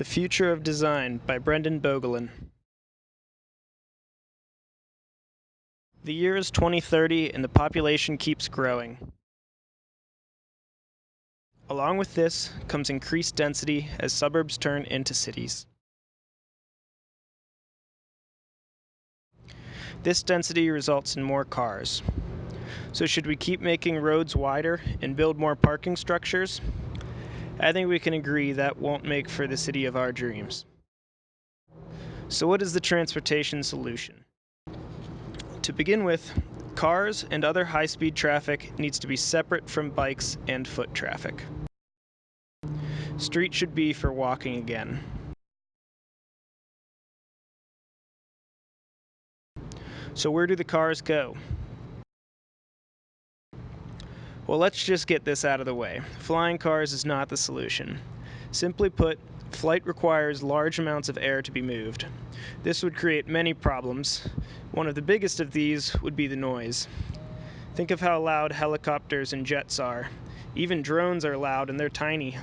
The Future of Design by Bogolin. The year is 2030 and the population keeps growing. Along with this comes increased density as suburbs turn into cities. This density results in more cars. So should we keep making roads wider and build more parking structures? I think we can agree that won't make for the city of our dreams. So what is the transportation solution? To begin with, cars and other high-speed traffic needs to be separate from bikes and foot traffic. Street should be for walking again. So where do the cars go? Well, let's just get this out of the way. Flying cars is not the solution. Simply put, flight requires large amounts of air to be moved. This would create many problems. One of the biggest of these would be the noise. Think of how loud helicopters and jets are. Even drones are loud and they're tiny.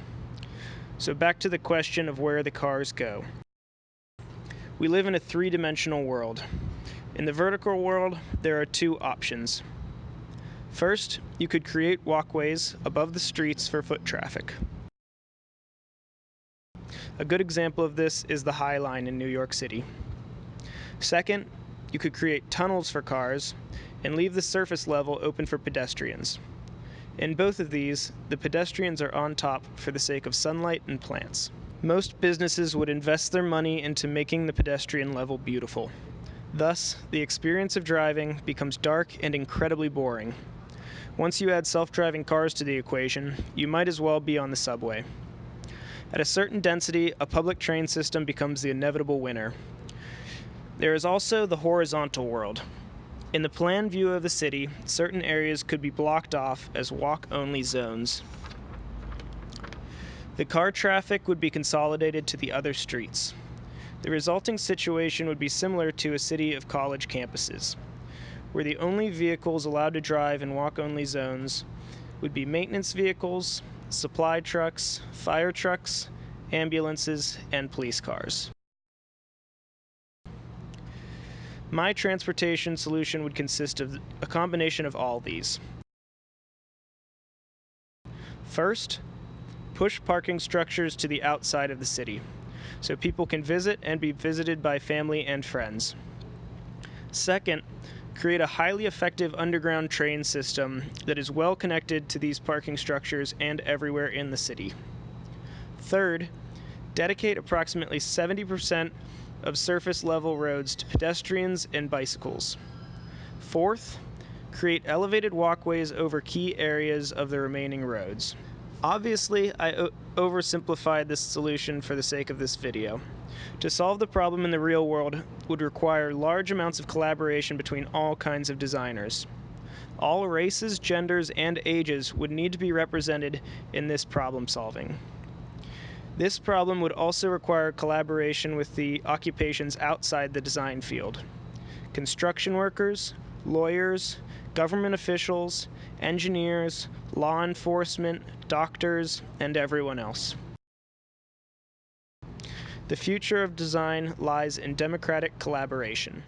So back to the question of where the cars go. We live in a three-dimensional world. In the vertical world, there are two options. First, you could create walkways above the streets for foot traffic. A good example of this is the High Line in New York City. Second, you could create tunnels for cars and leave the surface level open for pedestrians. In both of these, the pedestrians are on top for the sake of sunlight and plants. Most businesses would invest their money into making the pedestrian level beautiful. Thus, the experience of driving becomes dark and incredibly boring. Once you add self-driving cars to the equation, you might as well be on the subway. At a certain density, a public train system becomes the inevitable winner. There is also the horizontal world. In the plan view of the city, certain areas could be blocked off as walk-only zones. The car traffic would be consolidated to the other streets. The resulting situation would be similar to a city of college campuses, where the only vehicles allowed to drive in walk-only zones would be maintenance vehicles, supply trucks, fire trucks, ambulances, and police cars. My transportation solution would consist of a combination of all these. First, push parking structures to the outside of the city, so people can visit and be visited by family and friends. Second, create a highly effective underground train system that is well connected to these parking structures and everywhere in the city. Third, dedicate approximately 70% of surface level roads to pedestrians and bicycles. Fourth, create elevated walkways over key areas of the remaining roads. Obviously, I oversimplified this solution for the sake of this video. To solve the problem in the real world would require large amounts of collaboration between all kinds of designers. All races, genders, and ages would need to be represented in this problem solving. This problem would also require collaboration with the occupations outside the design field. Construction workers, lawyers, government officials, engineers, law enforcement, doctors, and everyone else. The future of design lies in democratic collaboration.